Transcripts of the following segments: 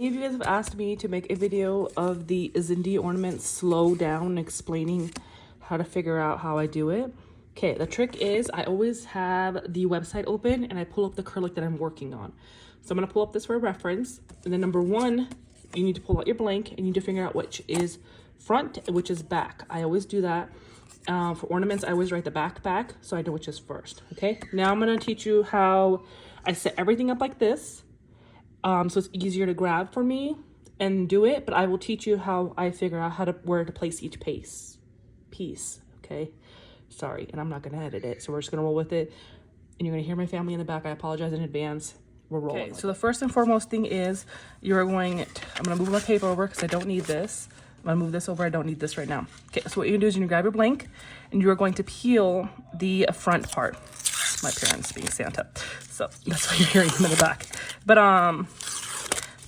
Many of you guys have asked me to make a video of the zindee ornaments slow down, explaining how to figure out how I do it. Okay, the trick is I always have the website open and I pull up the acrylic that I'm working on. So I'm going to pull up this for a reference. And then number one, you need to pull out your blank and you need to figure out which is front and which is back. I always do that. For ornaments, I always write the back, so I know which is first. Okay, now I'm going to teach you how I set everything up like this. So it's easier to grab for me and do it, but I will teach you how I figure out where to place each piece. Okay, sorry, and I'm not going to edit it, so we're just going to roll with it. And you're going to hear my family in the back. I apologize in advance. We're rolling. Okay, so the first and foremost thing is I'm going to move my paper over because I don't need this. I'm going to move this over. I don't need this right now. Okay, so what you're going to do is you're going to grab your blank and you're going to peel the front part. My parents being Santa, so that's why you're hearing them in the back. But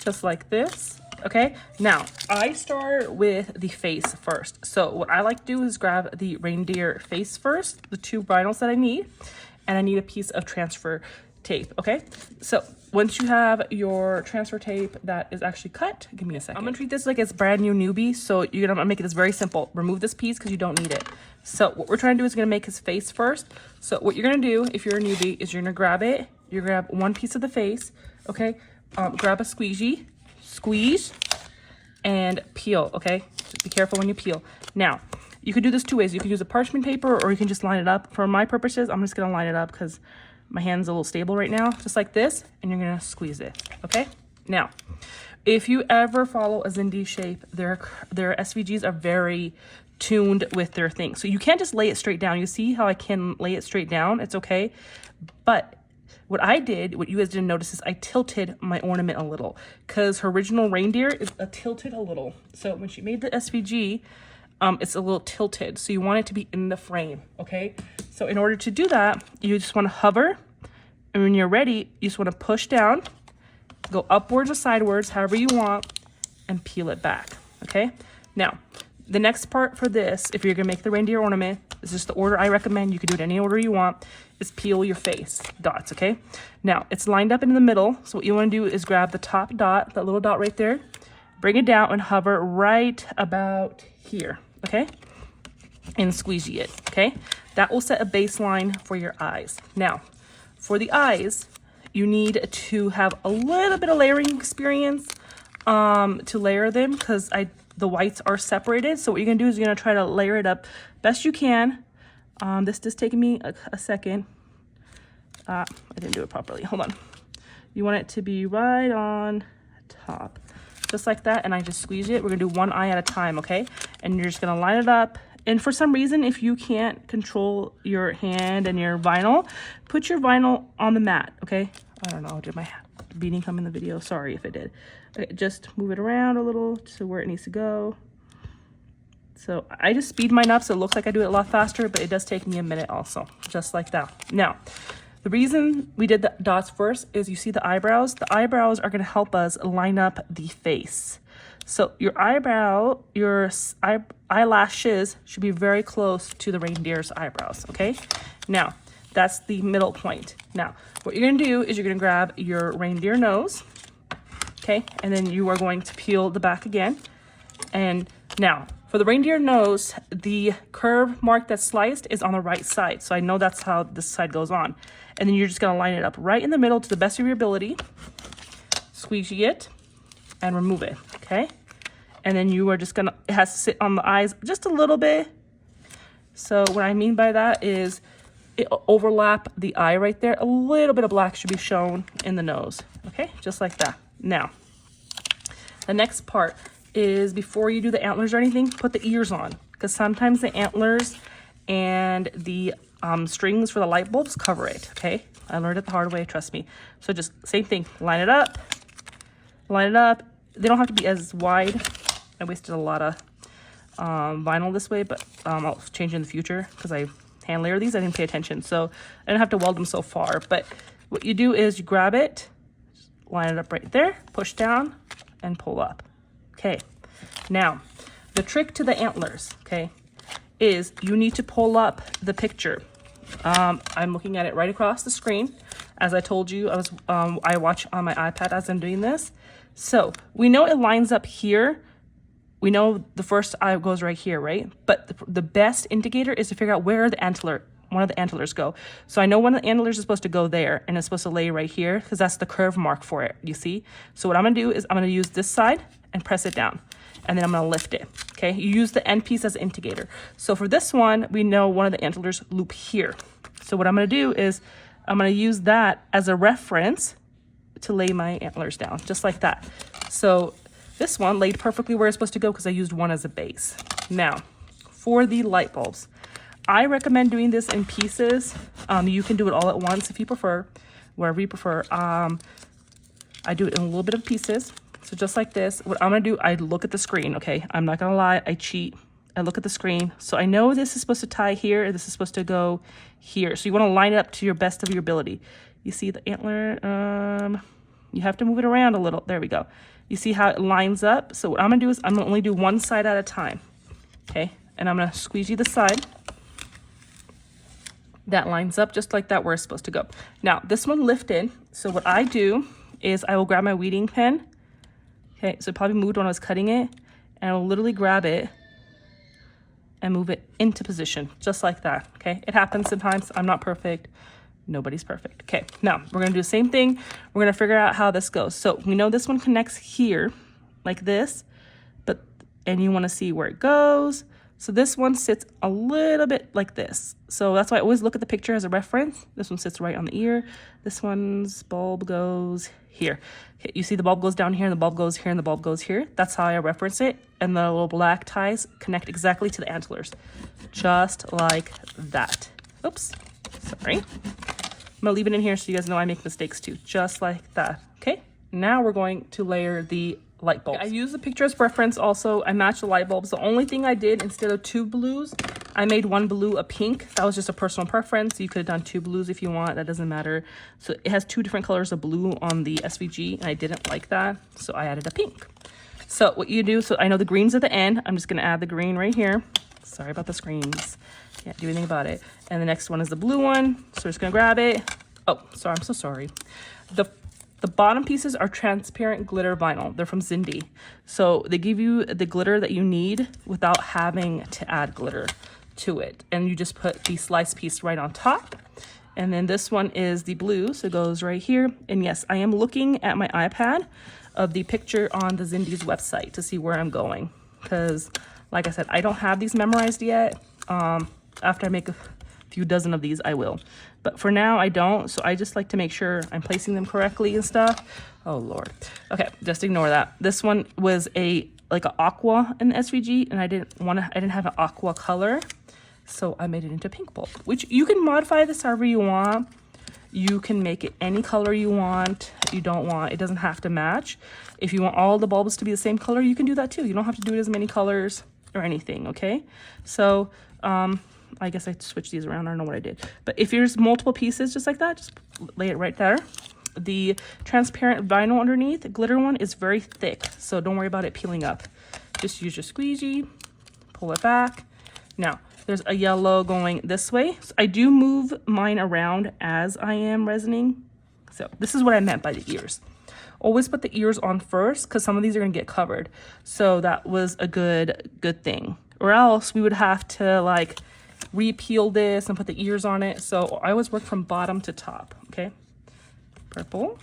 just like this. Okay, now I start with the face first. So what I like to do is grab the reindeer face first, the two vinyls that I need, and I need a piece of transfer tape. Okay, so once you have your transfer tape that is actually cut, give me a second. I'm gonna treat this like it's brand new newbie, so I'm gonna make this very simple. Remove this piece because you don't need it. So what we're trying to do is gonna make his face first. So what you're gonna do if you're a newbie is you're gonna grab it. You grab one piece of the face. Okay, grab a squeegee, squeeze, and peel. Okay, just be careful when you peel. Now you could do this two ways. You could use a parchment paper or you can just line it up. For my purposes, I'm just gonna line it up because my hand's a little stable right now, just like this, and you're gonna squeeze it, okay? Now, if you ever follow a zindee shape, their SVGs are very tuned with their thing. So you can't just lay it straight down. You see how I can lay it straight down? It's okay. But what I did, what you guys didn't notice, is I tilted my ornament a little because her original reindeer is tilted a little. So when she made the SVG, it's a little tilted, so you want it to be in the frame, okay? So in order to do that, you just want to hover, and when you're ready, you just want to push down, go upwards or sideways, however you want, and peel it back, okay? Now, the next part for this, if you're gonna make the reindeer ornament, this is just the order I recommend, you can do it any order you want, is peel your face dots, okay? Now, it's lined up in the middle, so what you want to do is grab the top dot, that little dot right there, bring it down and hover right about here. Okay, and squeegee it. Okay, that will set a baseline for your eyes. Now, for the eyes, you need to have a little bit of layering experience to layer them because the whites are separated. So what you're gonna do is you're gonna try to layer it up best you can. This is taking me a second. I didn't do it properly. Hold on. You want it to be right on top. Just like that, and I just squeeze it. We're gonna do one eye at a time, okay? And you're just gonna line it up. And for some reason, if you can't control your hand and your vinyl, put your vinyl on the mat, okay? I don't know, did my beading come in the video? Sorry if it did. Okay, just move it around a little to where it needs to go. So I just speed mine up so it looks like I do it a lot faster, but it does take me a minute also, just like that. Now, the reason we did the dots first is you see the eyebrows. The eyebrows are going to help us line up the face. So your eyelashes should be very close to the reindeer's eyebrows, okay? Now, that's the middle point. Now, what you're going to do is you're going to grab your reindeer nose, okay? And then you are going to peel the back again. And now, for the reindeer nose, the curve mark that's sliced is on the right side. So I know that's how this side goes on. And then you're just gonna line it up right in the middle to the best of your ability, squeegee it, and remove it, okay? And then you are just gonna, it has to sit on the eyes just a little bit. So what I mean by that is it overlap the eye right there. A little bit of black should be shown in the nose, okay? Just like that. Now, the next part is before you do the antlers or anything, put the ears on because sometimes the antlers and the strings for the light bulbs cover it, okay? I learned it the hard way, trust me. So just same thing, line it up. They don't have to be as wide. I wasted a lot of vinyl this way, but I'll change in the future because I hand layer these. I didn't pay attention, so I didn't have to weld them so far. But what you do is you grab it, line it up right there, push down, and pull up. Okay, now the trick to the antlers, okay, is you need to pull up the picture. I'm looking at it right across the screen. As I told you, I watch on my iPad as I'm doing this. So we know it lines up here. We know the first eye goes right here, right? But the best indicator is to figure out where one of the antlers go. So I know one of the antlers is supposed to go there and it's supposed to lay right here because that's the curve mark for it, you see? So what I'm gonna do is I'm gonna use this side and press it down, and then I'm gonna lift it, okay? You use the end piece as an indicator. So for this one, we know one of the antlers loop here. So what I'm gonna do is I'm gonna use that as a reference to lay my antlers down, just like that. So this one laid perfectly where it's supposed to go because I used one as a base. Now, for the light bulbs, I recommend doing this in pieces. You can do it all at once if you prefer, wherever you prefer. I do it in a little bit of pieces. So just like this, what I'm gonna do, I look at the screen, okay? I'm not gonna lie, I cheat. I look at the screen. So I know this is supposed to tie here, and this is supposed to go here. So you wanna line it up to your best of your ability. You see the antler, you have to move it around a little. There we go. You see how it lines up? So what I'm gonna do is I'm gonna only do one side at a time, okay? And I'm gonna squeegee the side. That lines up just like that where it's supposed to go. Now, this one lifted. So what I do is I will grab my weeding pen. Okay, so it probably moved when I was cutting it. And I will literally grab it and move it into position, just like that, okay? It happens sometimes. I'm not perfect. Nobody's perfect. Okay, now we're gonna do the same thing. We're gonna figure out how this goes. So we know this one connects here, like this, and you wanna see where it goes. So this one sits a little bit like this. So that's why I always look at the picture as a reference. This one sits right on the ear. This one's bulb goes here. Okay, you see the bulb goes down here and the bulb goes here and the bulb goes here. That's how I reference it. And the little black ties connect exactly to the antlers, just like that. Oops, sorry. I'm gonna leave it in here so you guys know I make mistakes too, just like that. Okay, now we're going to layer the light bulbs. I use the picture as reference also. I matched the light bulbs. The only thing I did, instead of 2 blues, I made 1 blue a pink. That was just a personal preference. You could have done 2 blues if you want. That doesn't matter. So it has 2 different colors of blue on the SVG, and I didn't like that, so I added a pink. So what you do, so I know the green's at the end. I'm just gonna add the green right here. Sorry about the screens. Can't do anything about it. And the next one is the blue one. So we're just gonna grab it. Oh, sorry, I'm so sorry. The bottom pieces are transparent glitter vinyl. They're from Zindee. So they give you the glitter that you need without having to add glitter to it. And you just put the slice piece right on top. And then this one is the blue, so it goes right here. And yes, I am looking at my iPad of the picture on the Zindee's website to see where I'm going. Because like I said, I don't have these memorized yet. After I make a few dozen of these, I will. But for now, I don't. So I just like to make sure I'm placing them correctly and stuff. Oh, Lord. Okay, just ignore that. This one was like an aqua in the SVG, and I didn't have an aqua color. So I made it into pink bulb, which you can modify this however you want. You can make it any color you want. You don't want, it doesn't have to match. If you want all the bulbs to be the same color, you can do that too. You don't have to do it as many colors or anything, okay? So, I guess I switched these around. I don't know what I did. But if there's multiple pieces just like that, just lay it right there. The transparent vinyl underneath, the glitter one, is very thick. So don't worry about it peeling up. Just use your squeegee, pull it back. Now, there's a yellow going this way. So I do move mine around as I am resining. So this is what I meant by the ears. Always put the ears on first because some of these are going to get covered. So that was a good thing. Or else we would have to like re-peel this and put the ears on it. So I always work from bottom to top, okay? Purple.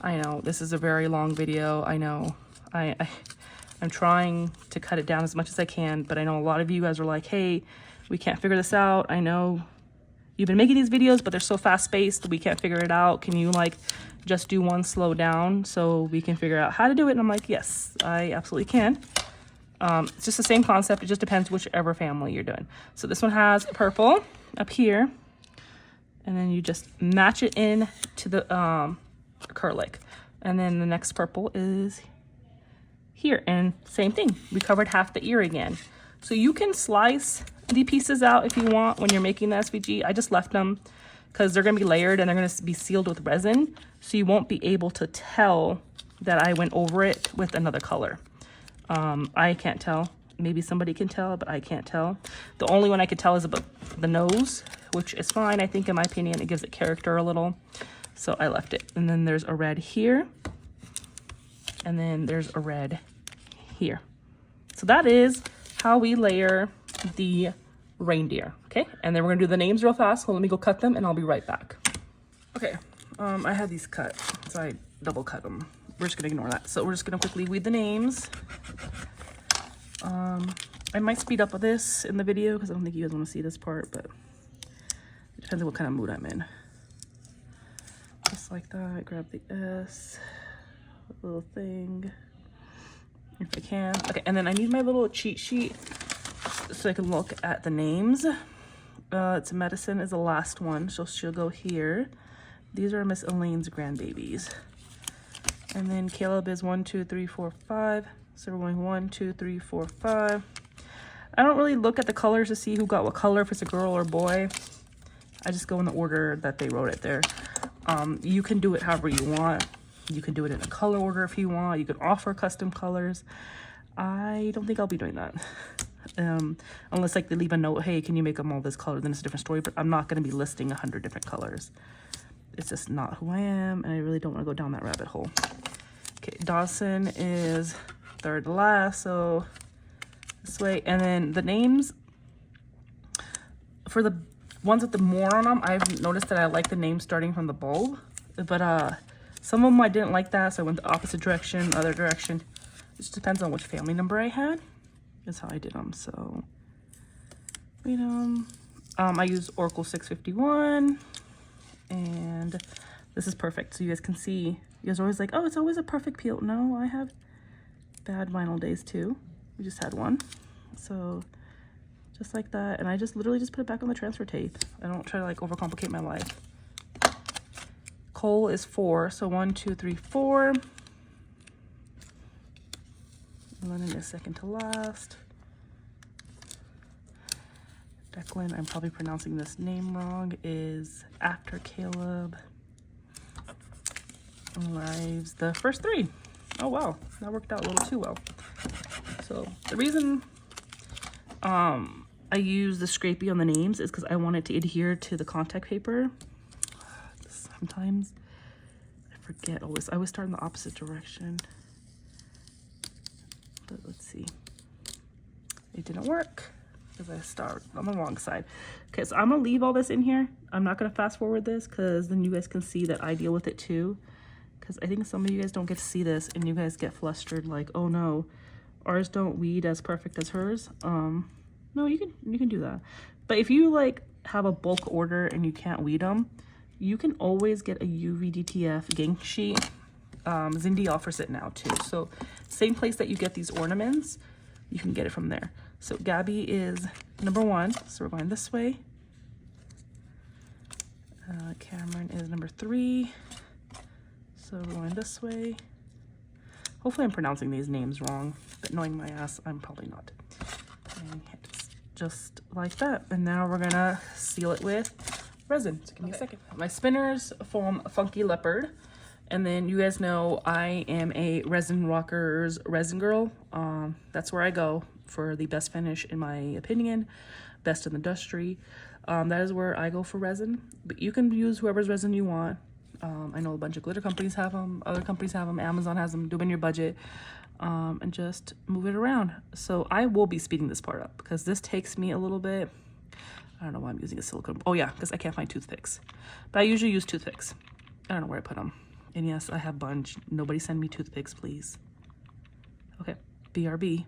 I know this is a very long video. I know I'm trying to cut it down as much as I can, but I know a lot of you guys are like, hey, we can't figure this out. I know you've been making these videos, but they're so fast-paced, we can't figure it out. Can you like just do one slow down so we can figure out how to do it? And I'm like, yes, I absolutely can. It's just the same concept. It just depends whichever family you're doing. So this one has purple up here, and then you just match it in to the acrylic. And then the next purple is here, and same thing. We covered half the ear again. So you can slice the pieces out if you want when you're making the SVG. I just left them because they're gonna be layered and they're gonna be sealed with resin. So you won't be able to tell that I went over it with another color. I can't tell. Maybe somebody can tell, but I can't tell. The only one I could tell is about the nose, which is fine. I think in my opinion, it gives it character a little. So I left it. And then there's a red here. and then there's a red here. So that is how we layer the reindeer. Okay, and then we're gonna do the names real fast. So let me go cut them and I'll be right back. Okay, I had these cut, so I double cut them. We're just gonna ignore that. So we're just gonna quickly read the names. I might speed up this in the video because I don't think you guys want to see this part, but it depends on what kind of mood I'm in. Just like that, grab the S, little thing, if I can. Okay, and then I need my little cheat sheet so I can look at the names. It's Medicine is the last one, so she'll go here. These are Miss Elaine's grandbabies. And then Caleb is 1, 2, 3, 4, 5. So we're going 1, 2, 3, 4, 5. I don't really look at the colors to see who got what color, if it's a girl or boy. I just go in the order that they wrote it there. You can do it however you want. You can do it in a color order if you want. You can offer custom colors. I don't think I'll be doing that. Unless like they leave a note, hey, can you make them all this color? Then it's a different story, but I'm not going to be listing 100 different colors. It's just not who I am, and I really don't want to go down that rabbit hole. Okay, Dawson is third to last, so this way. And then the names, for the ones with the more on them, I've noticed that I like the name starting from the bulb, but some of them I didn't like that, so I went the opposite direction, other direction. It just depends on which family number I had. That's how I did them. So I use Oracle 651, and this is perfect, so you guys can see. You guys are always like, oh, it's always a perfect peel. No, I have bad vinyl days too. We just had one. So just like that, and I just literally just put it back on the transfer tape. I don't try to like overcomplicate my life. Cole is 4, so 1, 2, 3, 4. Lennon is second to last. Declan, I'm probably pronouncing this name wrong, is after Caleb. Arrives the first 3. Oh wow, that worked out a little too well. So the reason I use the scrapey on the names is because I want it to adhere to the contact paper. Sometimes I forget always. I always start in the opposite direction. But let's see. It didn't work because I start on the wrong side. Okay, so I'm gonna leave all this in here. I'm not gonna fast forward this because then you guys can see that I deal with it too. Because I think some of you guys don't get to see this and you guys get flustered like, oh no, ours don't weed as perfect as hers. No, you can do that. But if you like have a bulk order and you can't weed them, you can always get a UVDTF gang sheet. Zindee offers it now too. So same place that you get these ornaments, you can get it from there. So Gabby is number 1, so we're going this way. Cameron is number 3. So we're going this way. Hopefully I'm pronouncing these names wrong, but knowing my ass, I'm probably not. And it's just like that. And now we're gonna seal it with resin. So give me a second. My spinners from Funky Leopard. And then you guys know I am a Resin Rockers resin girl. That's where I go for the best finish in my opinion, best in the industry. That is where I go for resin, but you can use whoever's resin you want. I know a bunch of glitter companies have them, other companies have them, Amazon has them. Do them in your budget, and just move it around. So I will be speeding this part up because this takes me a little bit. I don't know why I'm using a silicone. Oh yeah, because I can't find toothpicks, but I usually use toothpicks. I don't know where I put them. And yes, I have a bunch. Nobody send me toothpicks, please. Okay, BRB.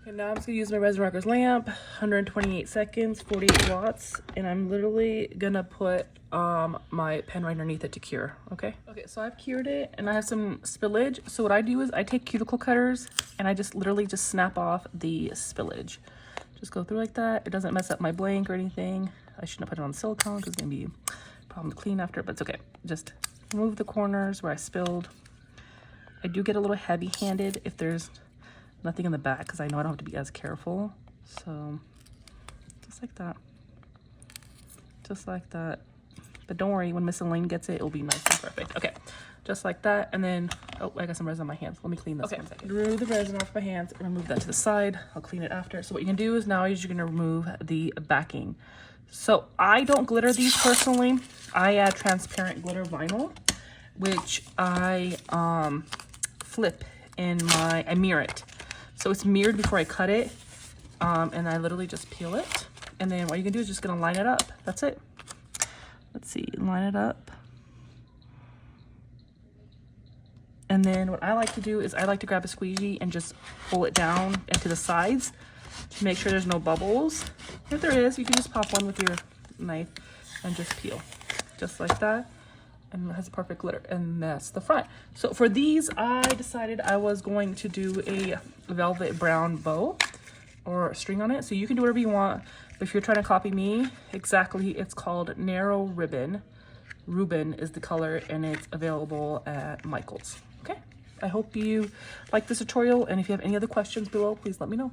Okay, now I'm just gonna use my Resin Rockers lamp, 128 seconds, 48 watts, and I'm literally gonna put my pen right underneath it to cure. Okay, so I've cured it and I have some spillage. So what I do is I take cuticle cutters and I just literally just snap off the spillage. Just go through like that. It doesn't mess up my blank or anything. I shouldn't have put it on silicone because it's gonna be a problem to clean after, but it's okay. Just remove the corners where I spilled. I do get a little heavy-handed if there's nothing in the back because I know I don't have to be as careful. So just like that. Just like that. But don't worry, when Miss Elaine gets it, it'll be nice and perfect. Okay, just like that. And then, oh, I got some resin on my hands. Let me clean this. Okay, drew the resin off my hands and remove that to the side. I'll clean it after. So what you can do is now you're gonna remove the backing. So I don't glitter these personally. I add transparent glitter vinyl, which I flip in I mirror it. So it's mirrored before I cut it. And I literally just peel it. And then what you can do is just gonna line it up. That's it. Let's see, line it up. And then what I like to do is I like to grab a squeegee and just pull it down into the sides to make sure there's no bubbles. If there is, you can just pop one with your knife and just peel. Just like that. And it has perfect glitter. And that's the front. So for these, I decided I was going to do a velvet brown bow or a string on it. So you can do whatever you want. But if you're trying to copy me, exactly, it's called Narrow Ribbon. Ruben is the color and it's available at Michael's. Okay, I hope you like this tutorial, and if you have any other questions below, please let me know.